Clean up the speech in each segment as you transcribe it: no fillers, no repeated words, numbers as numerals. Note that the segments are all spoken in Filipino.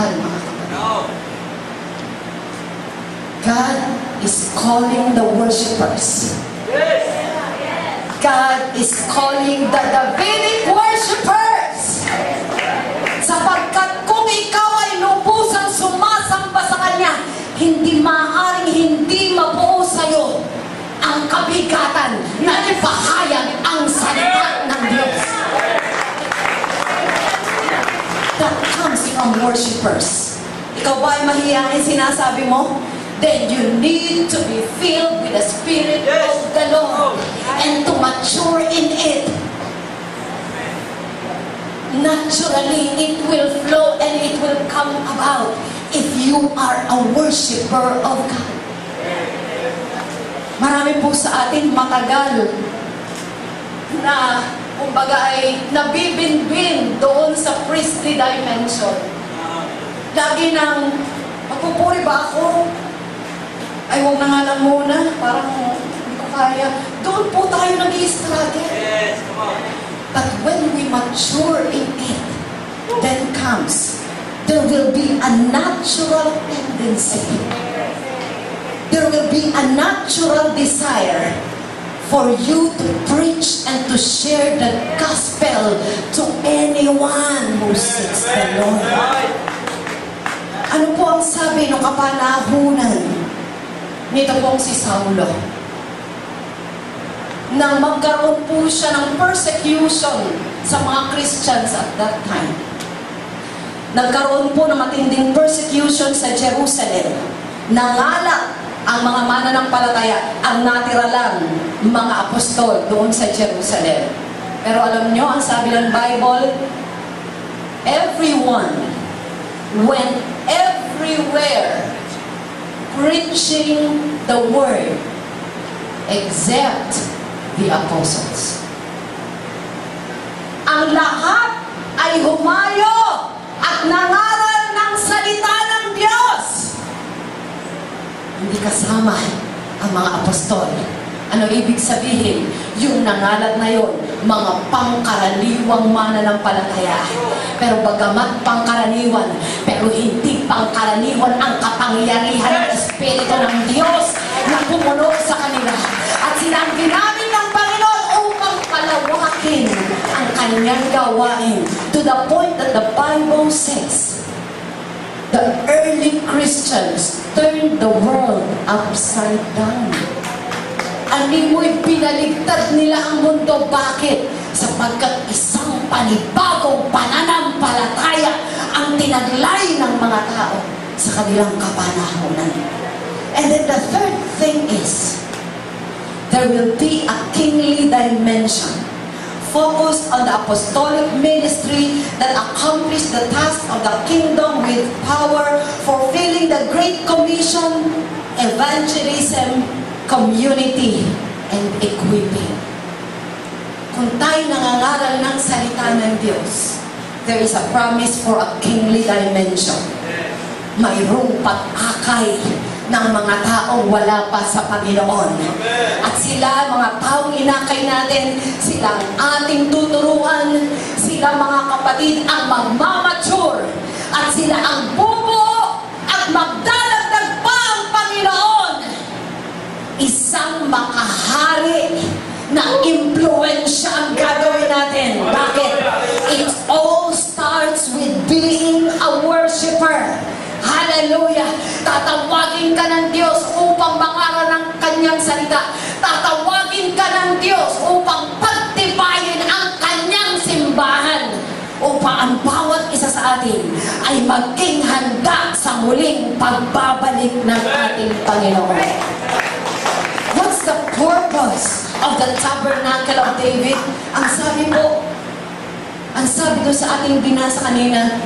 mga kapatid. God is calling the worshipers. God is calling the Davidic worshipers. Sapagkat kung ikaw ay lubusang sumasamba sa Kanya, hindi maaaring hindi mabuo sa'yo ang kabigatan na ipahayag ang salita ng Diyos. That comes from worshipers. Ikaw ba ay mahiyain sinasabi mo? Then you need to be filled with the Spirit of the Lord and to mature in it. Naturally, it will flow and it will come about if you are a worshiper of God. Marami po sa atin matagal na kumbaga ay nabibinbin doon sa priestly dimension. Lagi nang magpupuri ba ako? Ay, huwag na nga lang muna. Parang hindi ko kaya. Doon po tayo nag-i-struggle. Yes, come on. But when we mature in it, then comes, there will be a natural tendency. There will be a natural desire for you to preach and to share the gospel to anyone who seeks the Lord. Ano po ang sabi ng kapanahunan nito pong si Saulo? Nang magkaroon po siya ng persecution sa mga Christians at that time. Nagkaroon po ng matinding persecution sa Jerusalem. Nangalak ang mga mananampalataya, ang natira lang mga apostol doon sa Jerusalem. Pero alam nyo, ang sabi ng Bible, everyone went everywhere preaching the word except the apostles. Ang lahat ay humayo at nangaral ng salita ng Diyos. Hindi kasama ang mga apostol. Ano ibig sabihin? Yung nangalat na yon, mga pangkaraniwang mananampalataya. Pero bagamat pangkaraniwan, pero hindi pangkaraniwan ang kapangyarihan ng Espiritu ng Diyos na pumuno sa kanila. At sila ang ginamit ng Panginoon upang palawakin ang kanyang gawain. To the point that the Bible says, the early Christians turned the world upside down. Animoy pinaligtad nila ang mundo. Bakit? Sapagkat isang panibagong pananampalataya ang tinaglay ng mga tao sa kanilang kapanahunan. And then the third thing is, there will be a kingly dimension focused on the apostolic ministry that accomplished the task of the kingdom with power, fulfilling the Great Commission, evangelism, community, and equipping. Kung tayo nangangaral ng salita ng Diyos, there is a promise for a kingly dimension. Mayroong pag-akay ng mga taong wala pa sa Panginoon. At sila, mga taong inakay natin, sila ang ating tuturuan, sila mga kapatid ang magmamature, at sila ang bubuo at magdadagdag pa ang Panginoon. Isang makahari na impluensya ang gagawin natin. Bakit? It all starts with being a worshiper. Hallelujah! Tatawagin ka ng Diyos upang mangaral ng kanyang salita. Tatawagin ka ng Diyos upang pagtibayin ang kanyang simbahan. Upang ang bawat isa sa atin ay maging handa sa muling pagbabalik ng ating Panginoon. What's the purpose of the tabernacle of David? Ang sabi doon sa ating binasa kanina,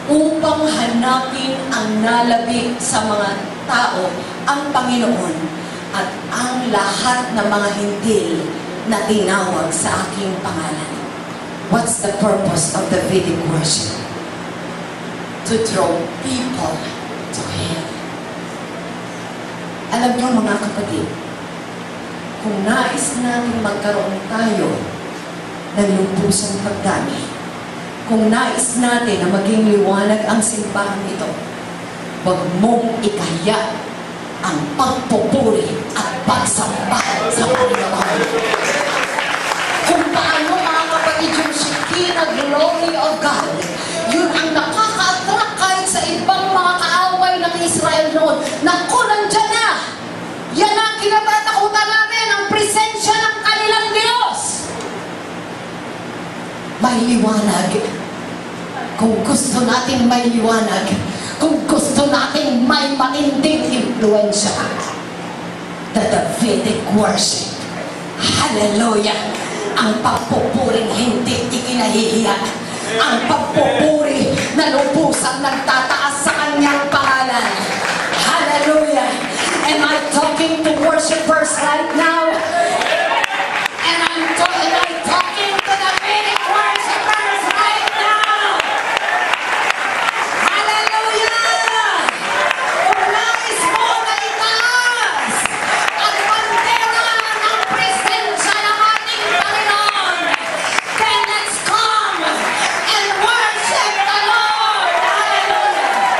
upang hanapin ang nalabi sa mga tao ang Panginoon at ang lahat ng mga hindil na tinawag sa aking pangalan. What's the purpose of the Vedic worship? To draw people to Him. Alam niyo mga kapatid, kung nais natin magkaroon tayo ng lubusang pagdami, kung nais natin na maging liwanag ang simbahan ito, huwag mong ikahiya ang pagpupuri at pagsamba sa Panginoon. Kung paano, mga kapatid, yung Shekinah glory of God, yun ang nakaka-attract kahit sa ibang mga kaaway ng Israel noon. Naku, nandyan na! Yan ang kinatatakutan natin, ang presensya ng kanilang Diyos. May liwanag. Kung gusto natin may liwanag, kung gusto natin may matinding impluensya, the Davidic worship. Hallelujah! Ang pagpupuring hindi ikinahihiya. Ang pagpupuri na lubusang nagtataas sa kanyang pangalan. Hallelujah! Am I talking to worshipers right now? And am I talking to the Davidic worshipers right now? Hallelujah! Kung nais mo na itaas ang bandera ng presensya ng ating Panginoon, then let's come and worship the Lord. Hallelujah!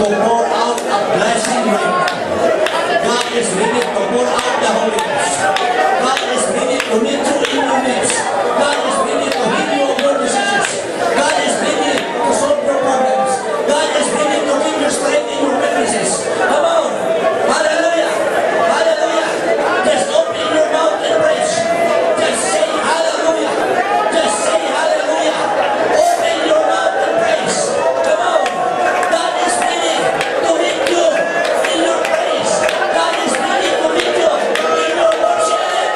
to pour out a blessing right now. God is ready to pour out the Holy Ghost. God is ready to meet you in your midst. God is ready to heal you of your diseases. God is ready to solve your problems. God is ready to give you strength in your weaknesses. Come on. Hallelujah. Hallelujah. Just open your mouth and praise. Just say hallelujah. Just say hallelujah. Open your mouth and praise. Come on. God is ready to meet you in your praise. God is ready to meet you in your worship.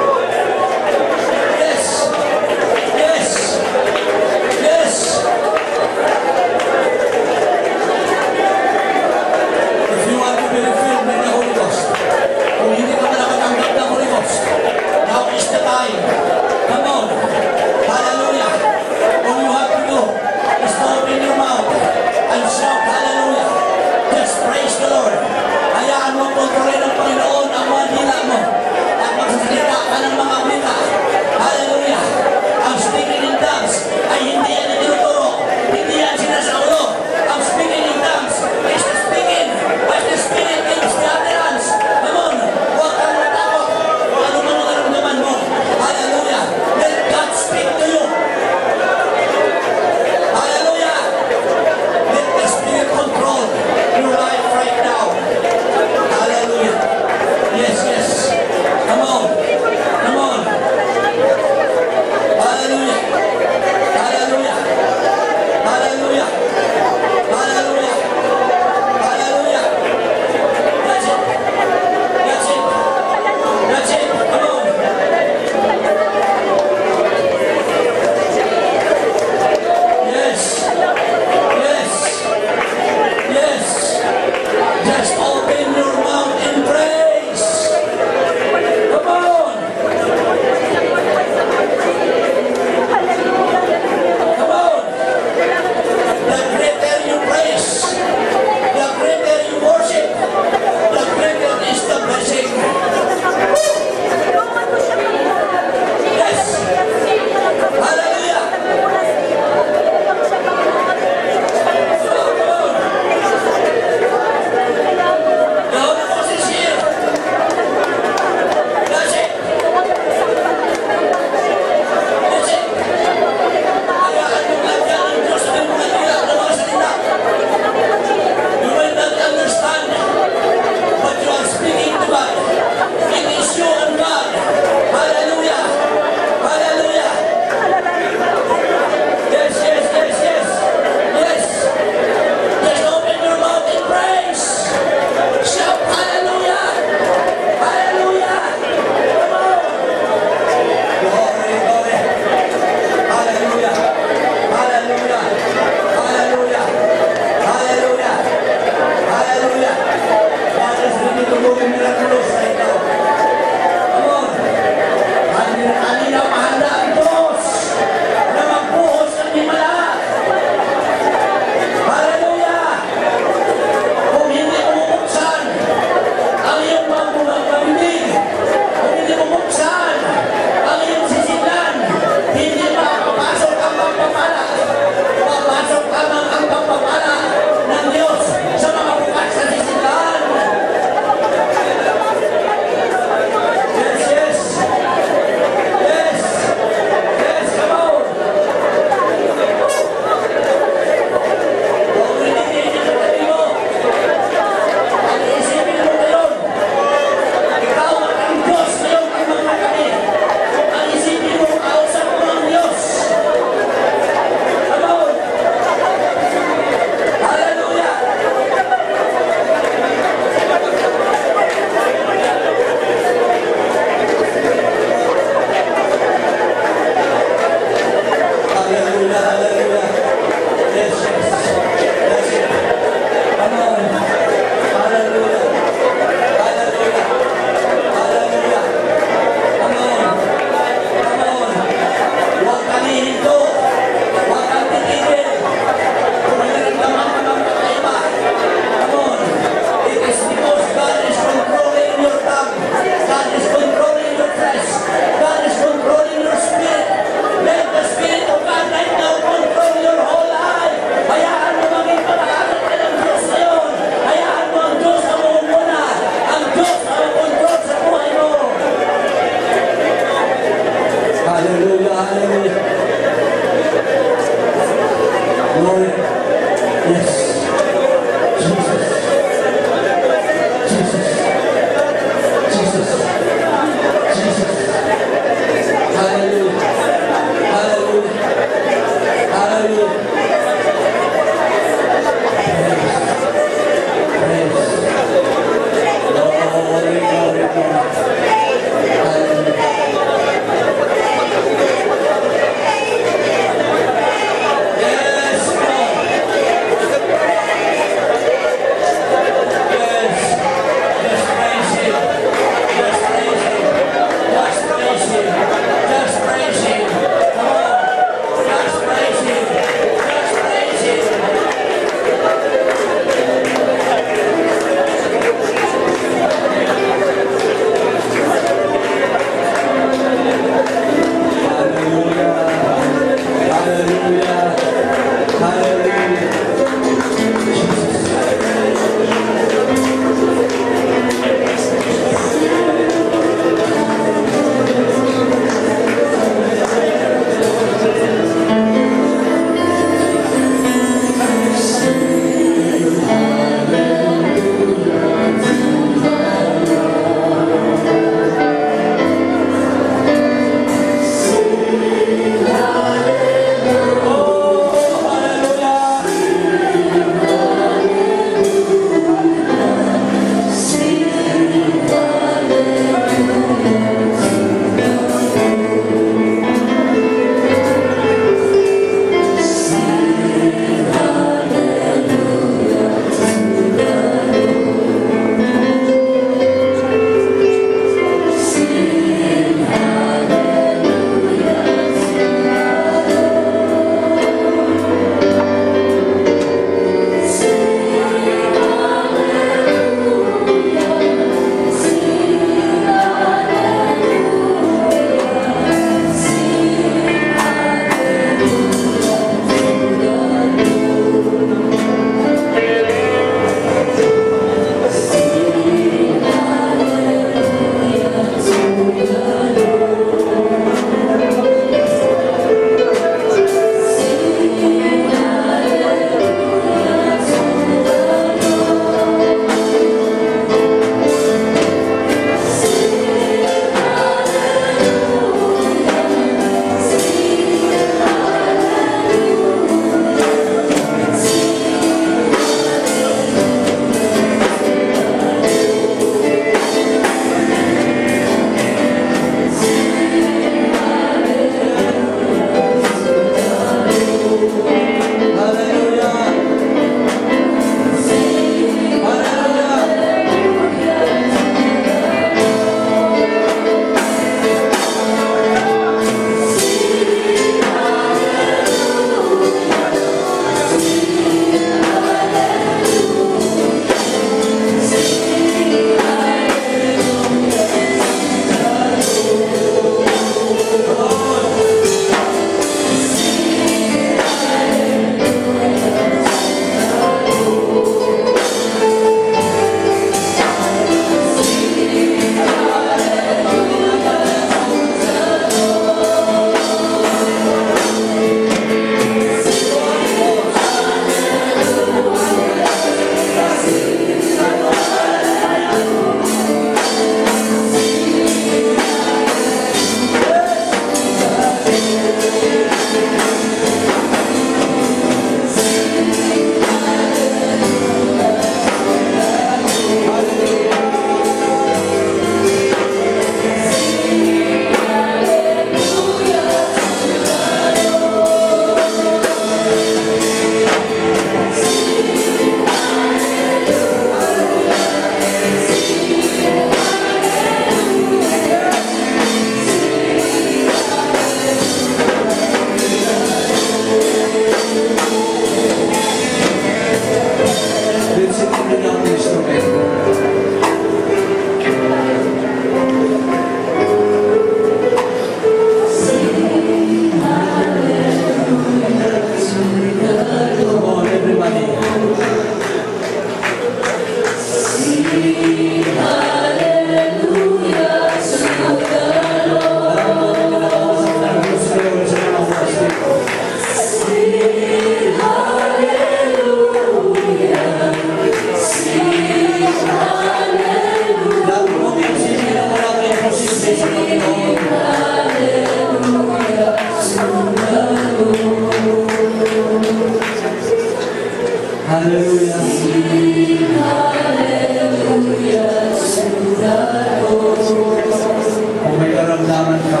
kailangan ka.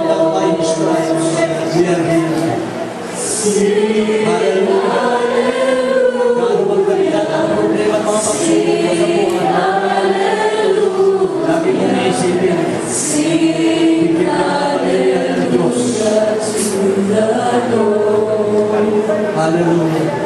Dahil by His stripes, we are healed. Hallelujah. Kano magkalitan ang problema at mga pagsubok mo sa buhay. Lagi mong iisipin. Higit na kapangyarihan ng Diyos. Hallelujah.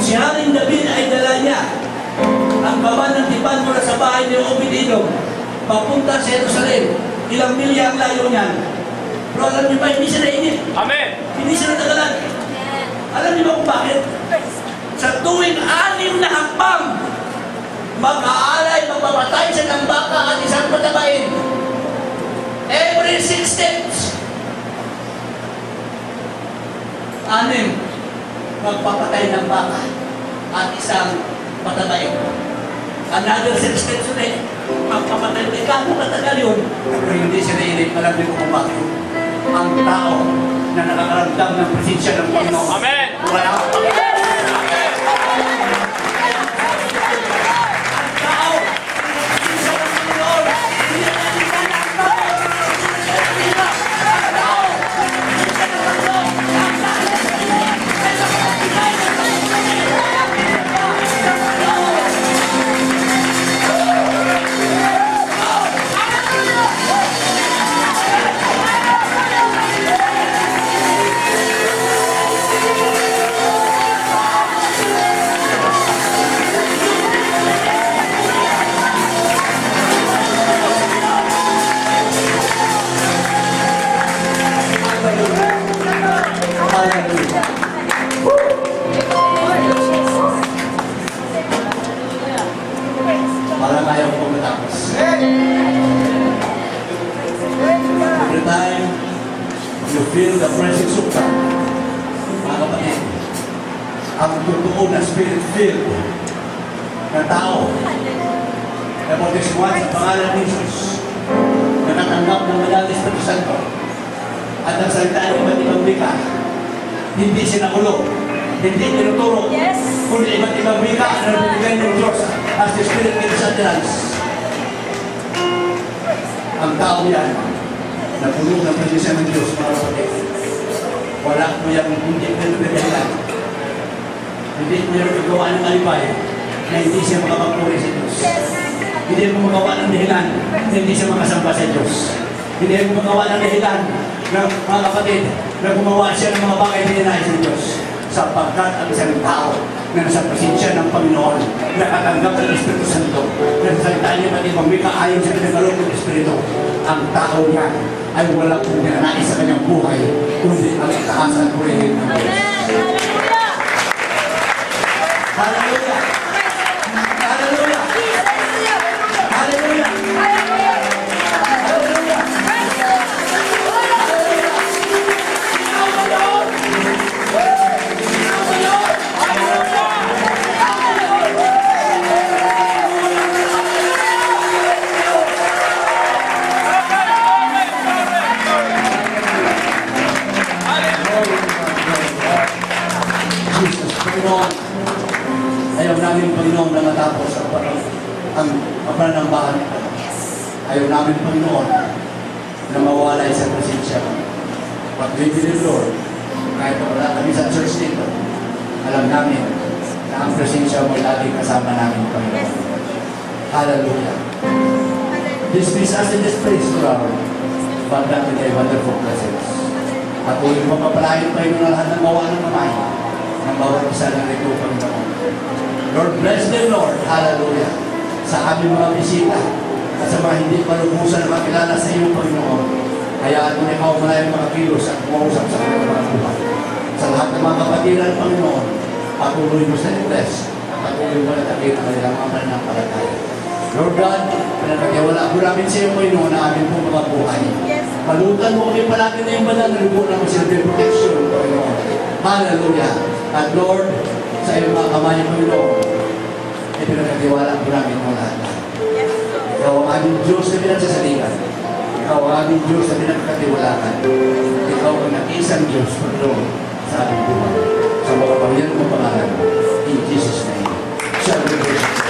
si Haring David ay dala niya ang kaban ng tipan mula sa bahay ni Obed-Edom papunta sa Jerusalem. Ilang milya ang layo niyan. Pero alam niyo ba, hindi siya nainip. Amen. Hindi siya natagalan. Alam niyo ba kung bakit? Sa tuwing 6 na hakbang, mag-aalay, magpapatay siya ng baka at isang patabain. Every 6 steps. 6, magpapatay ng baka at isang patabain. Another 6 steps ulit, magpapatay ng baka. Matagal yun. Pero hindi siya nainip. Alam niyo kung bakit? Ang tao na nakakaramdam ng presensya ng Panginoon. Amen. Wala. Para ayaw ko matapos. Every time you feel the presence of God, mga kapatid, ang totoo na spirit-filled na tao na bautismuhan sa pangalan ni Jesus, nakatanggap ng Banal na Espiritu Santo at ang salita ng iba't ibang wika, hindi sinakulong, hindi tinuturo, kundi iba't ibang wika na nabibigay ng Diyos as the Spirit gives utterance. Ang tao yan na puno ng presensya ng Diyos, mga kapatid, wala mo yung hindi pinagdahilan, hindi mo yung magawa ng alibay na hindi siya makapagpuri sa Diyos. Hindi mo magawa ng dahilan na hindi siya makasamba sa Diyos. Hindi mo magawa ng dahilan na, mga kapatid, na gumawa siya ng mga bagay na hinay sa Diyos. Sapagkat ang isang tao na nasa presensya ng Panginoon, nakatanggap ng Espiritu Santo, na nasalita niya pati mamika ayon sa pinagkaloob ng Espiritu, ang tao niya ay wala kong ninanais sa kanyang buhay, kundi ang itaas at purihin ng Diyos. Hallelujah! Hallelujah! Hallelujah! Jesus, Panginoon, ayaw namin, Panginoon, na matapos ang pananambahan nito. Ayaw namin, Panginoon, na mawalay sa presensya mo. But we believe, Lord, kahit wala kami sa church dito, alam namin na ang presensya mo lagi kasama namin, Panginoon. Hallelujah. Dismiss us in this place, Lord, but that with a wonderful presence. At kung yung mapapalayan, Panginoon, na lahat ng gawa ng kamay, ng bawat isa ng ito, Panginoon. Lord, bless them, Lord. Hallelujah. Sa aming mga bisita at sa mga hindi palubusan na makilala sa iyo, Panginoon. Hayaan mo na ikaw malayang mga kilos at kumausap sa kanilang mga buhay. Sa lahat ng mga kapatiran, Panginoon, patuloy mo sa bless at patuloy mo na takin ang kanilang mga pananampalataya. Lord God, pinagkatiwala ko namin sa iyo, Panginoon, na aming pong mga buhay. Malutan mo kami palagi na yung banal na lubo na masilbi protection, Panginoon. Hallelujah. At Lord, sa iyong mga kamay, Panginoon, ay pinagkatiwala ko namin ang lahat. Ikaw ang aming Diyos na pinagsasalikan. Ikaw ang aming Diyos na pinagkatiwalaan. Ikaw ang nag-isang Diyos, Panginoon, sa aming buhay. Sa mga pangyayon mong pangalan, in Jesus' name. Shall we worship?